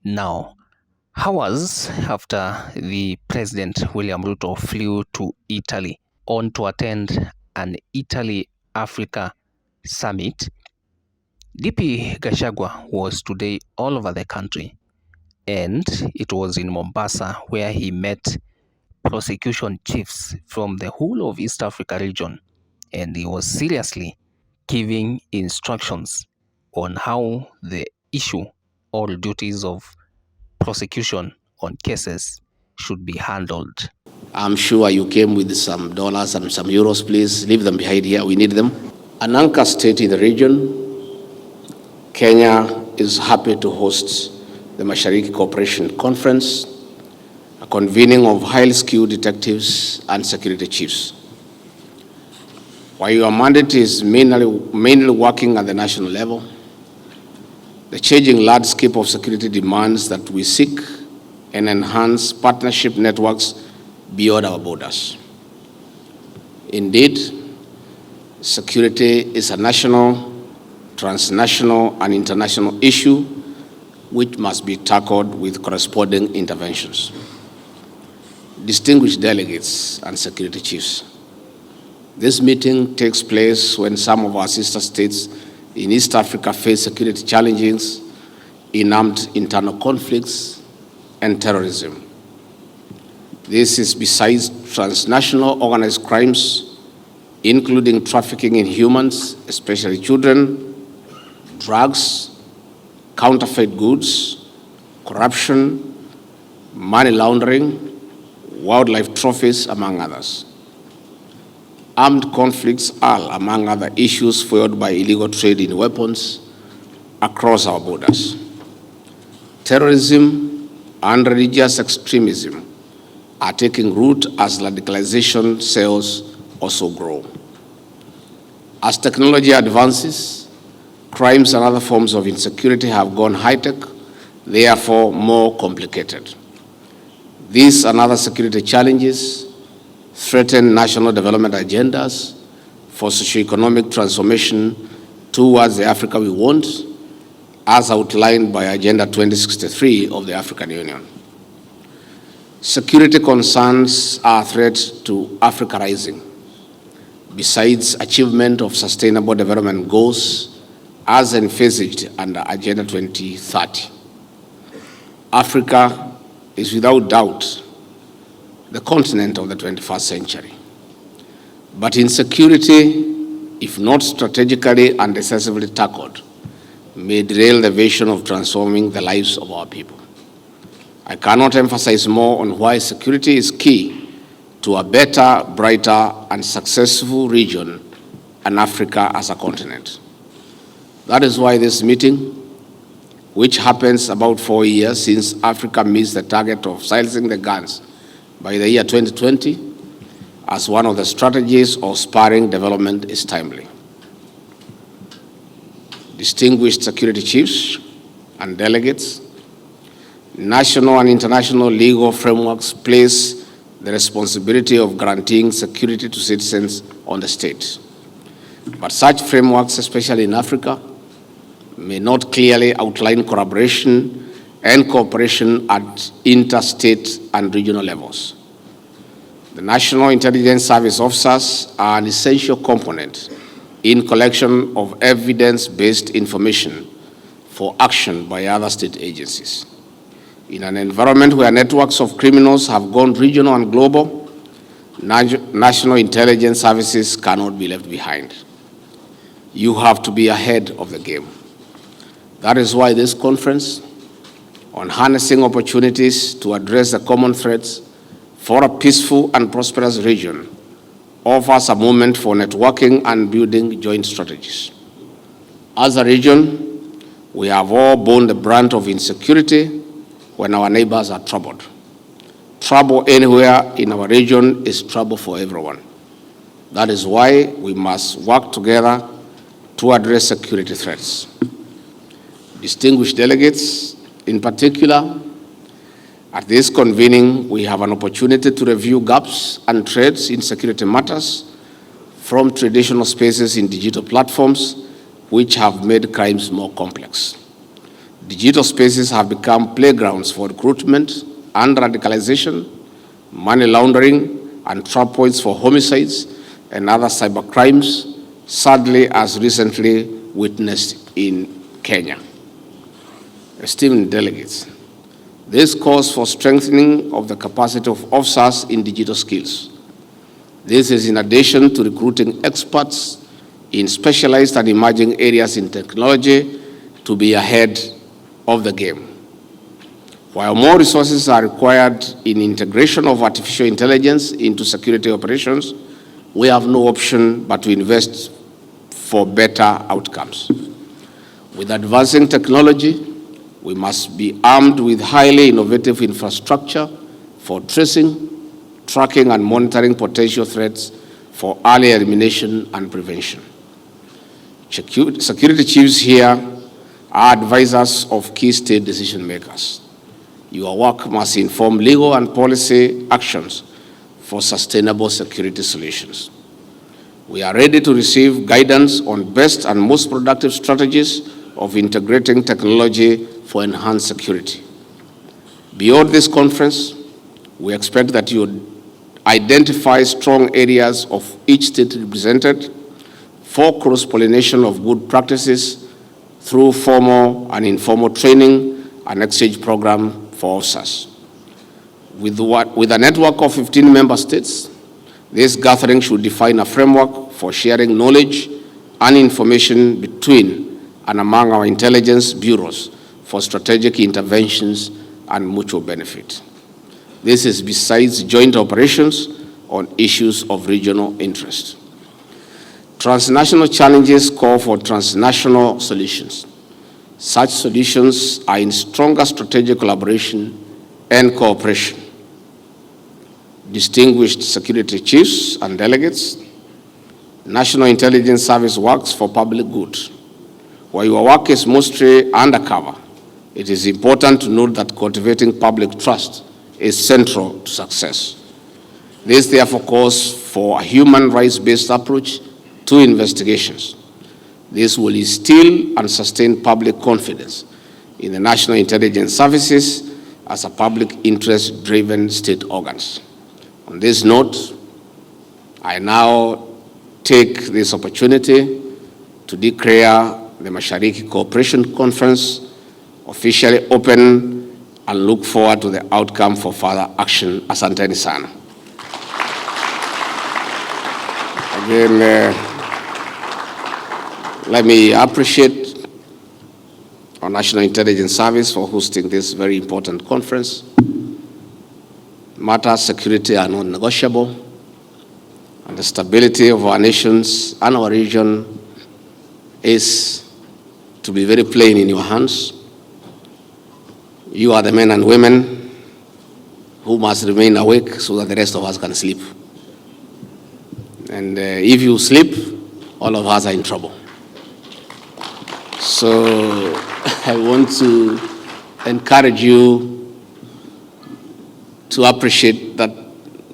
Now, hours after the President William Ruto flew to Italy on to attend an Italy-Africa summit, DP Gachagua was today all over the country, and it was in Mombasa where he met prosecution chiefs from the whole of East Africa region, and he was seriously giving instructions on how the issue or duties of prosecution on cases should be handled. I'm sure you came with some dollars and some euros. Please leave them behind here. We need them. An anchor state in the region, Kenya is happy to host the Mashariki Cooperation Conference, a convening of highly skilled detectives and security chiefs. While your mandate is mainly working at the national level, the changing landscape of security demands that we seek and enhance partnership networks beyond our borders. Indeed, security is a national, transnational, and international issue which must be tackled with corresponding interventions. Distinguished delegates and security chiefs, this meeting takes place when some of our sister states in East Africa face security challenges in armed internal conflicts and terrorism. This is besides transnational organized crimes, including trafficking in humans, especially children, drugs, counterfeit goods, corruption, money laundering, wildlife trophies, among others. Armed conflicts are, among other issues, fueled by illegal trade in weapons across our borders. Terrorism and religious extremism are taking root as radicalization cells also grow. As technology advances, crimes and other forms of insecurity have gone high-tech, therefore more complicated. These and other security challenges threaten national development agendas for socio-economic transformation towards the Africa we want, as outlined by Agenda 2063 of the African Union. Security concerns are a threat to Africa rising. Besides achievement of sustainable development goals as envisaged under Agenda 2030, Africa is without doubt the continent of the 21st century. But insecurity, if not strategically and decisively tackled, may derail the vision of transforming the lives of our people. I cannot emphasize more on why security is key to a better, brighter, and successful region and Africa as a continent. That is why this meeting, which happens about 4 years since Africa missed the target of silencing the guns by the year 2020, as one of the strategies of spurring development, is timely. Distinguished security chiefs and delegates, national and international legal frameworks place the responsibility of guaranteeing security to citizens on the state. But such frameworks, especially in Africa, may not clearly outline collaboration and cooperation at interstate and regional levels. The National Intelligence Service officers are an essential component in collection of evidence-based information for action by other state agencies. In an environment where networks of criminals have gone regional and global, national intelligence services cannot be left behind. You have to be ahead of the game. That is why this conference on harnessing opportunities to address the common threats for a peaceful and prosperous region offers a moment for networking and building joint strategies. As a region, we have all borne the brunt of insecurity when our neighbors are troubled. Trouble anywhere in our region is trouble for everyone. That is why we must work together to address security threats. Distinguished delegates, in particular, at this convening, we have an opportunity to review gaps and threats in security matters from traditional spaces in digital platforms which have made crimes more complex. Digital spaces have become playgrounds for recruitment and radicalization, money laundering, and trap points for homicides and other cybercrimes, sadly as recently witnessed in Kenya. Esteemed delegates, this calls for strengthening of the capacity of officers in digital skills. This is in addition to recruiting experts in specialized and emerging areas in technology to be ahead of the game. While more resources are required in integration of artificial intelligence into security operations, we have no option but to invest for better outcomes. With advancing technology, we must be armed with highly innovative infrastructure for tracing, tracking, and monitoring potential threats for early elimination and prevention. Security chiefs here are advisors of key state decision makers. Your work must inform legal and policy actions for sustainable security solutions. We are ready to receive guidance on best and most productive strategies of integrating technology for enhanced security. Beyond this conference, we expect that you identify strong areas of each state represented for cross-pollination of good practices through formal and informal training and exchange program for officers. With a network of 15 member states, this gathering should define a framework for sharing knowledge and information between and among our intelligence bureaus for strategic interventions and mutual benefit. This is besides joint operations on issues of regional interest. Transnational challenges call for transnational solutions. Such solutions are in stronger strategic collaboration and cooperation. Distinguished security chiefs and delegates, National Intelligence Service works for public good. While your work is mostly undercover, it is important to note that cultivating public trust is central to success. This therefore calls for a human rights-based approach to investigations. This will instill and sustain public confidence in the National Intelligence Services as a public interest-driven state organs. On this note, I now take this opportunity to declare the Mashariki Cooperation Conference officially open and look forward to the outcome for further action. Asanteni sana. Again, let me appreciate our National Intelligence Service for hosting this very important conference. Matters of security are non-negotiable, and the stability of our nations and our region is, to be very plain, in your hands. You are the men and women who must remain awake so that the rest of us can sleep. And if you sleep, all of us are in trouble. So I want to encourage you to appreciate that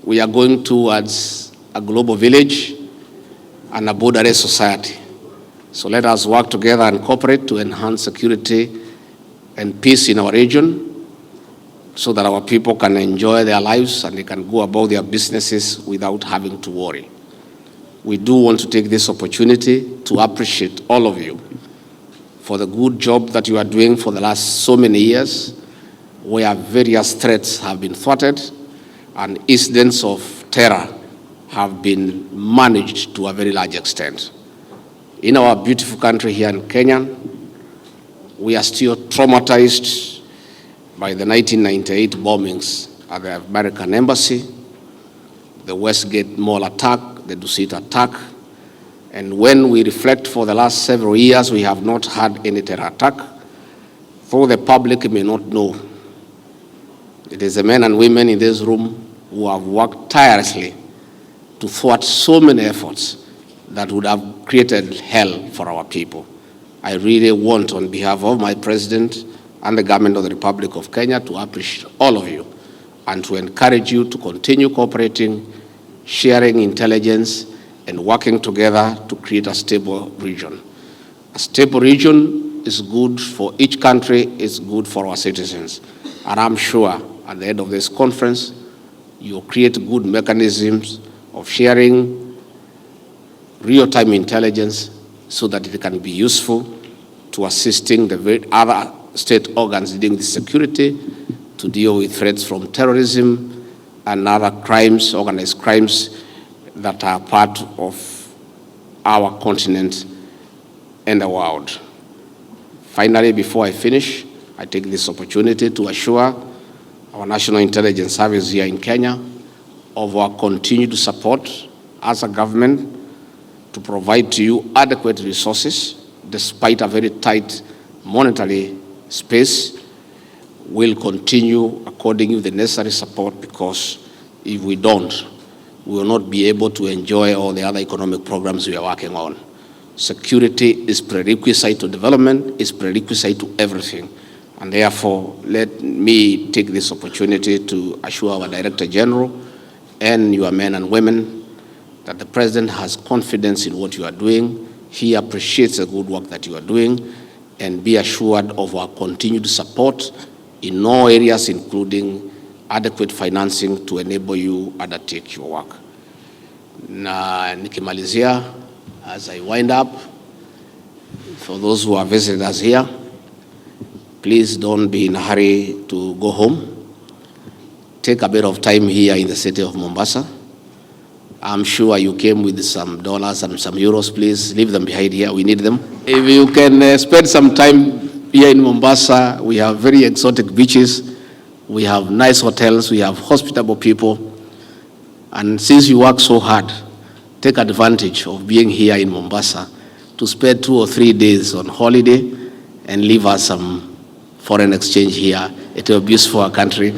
we are going towards a global village and a borderless society. So let us work together and cooperate to enhance security and peace in our region so that our people can enjoy their lives and they can go about their businesses without having to worry. We do want to take this opportunity to appreciate all of you for the good job that you are doing for the last so many years, where various threats have been thwarted and incidents of terror have been managed to a very large extent. In our beautiful country here in Kenya, we are still traumatized by the 1998 bombings at the American Embassy, the Westgate Mall attack, the Dusit attack. And when we reflect for the last several years, we have not had any terror attack. For the public may not know, it is the men and women in this room who have worked tirelessly to thwart so many efforts that would have created hell for our people. I really want, on behalf of my president and the government of the Republic of Kenya, to appreciate all of you and to encourage you to continue cooperating, sharing intelligence, and working together to create a stable region. A stable region is good for each country, is good for our citizens. And I'm sure at the end of this conference, you'll create good mechanisms of sharing real-time intelligence so that it can be useful to assisting the other state organs dealing with security to deal with threats from terrorism and other crimes, organized crimes that are part of our continent and the world. Finally, before I finish, I take this opportunity to assure our National Intelligence Service here in Kenya of our continued support as a government to provide to you adequate resources despite a very tight monetary space. We'll continue according to the necessary support, because if we don't, we will not be able to enjoy all the other economic programs we are working on. Security is prerequisite to development, is prerequisite to everything. And therefore, let me take this opportunity to assure our Director General and your men and women that the President has confidence in what you are doing. He appreciates the good work that you are doing, and be assured of our continued support in all areas, including adequate financing to enable you undertake your work. Na nikimalizia, as I wind up, for those who have visited us here, please don't be in a hurry to go home. Take a bit of time here in the city of Mombasa. I'm sure you came with some dollars and some euros. Please leave them behind here. We need them. If you can spend some time here in Mombasa, we have very exotic beaches. We have nice hotels. We have hospitable people. And since you work so hard, take advantage of being here in Mombasa to spend 2 or 3 days on holiday and leave us some foreign exchange here. It will be useful for our country.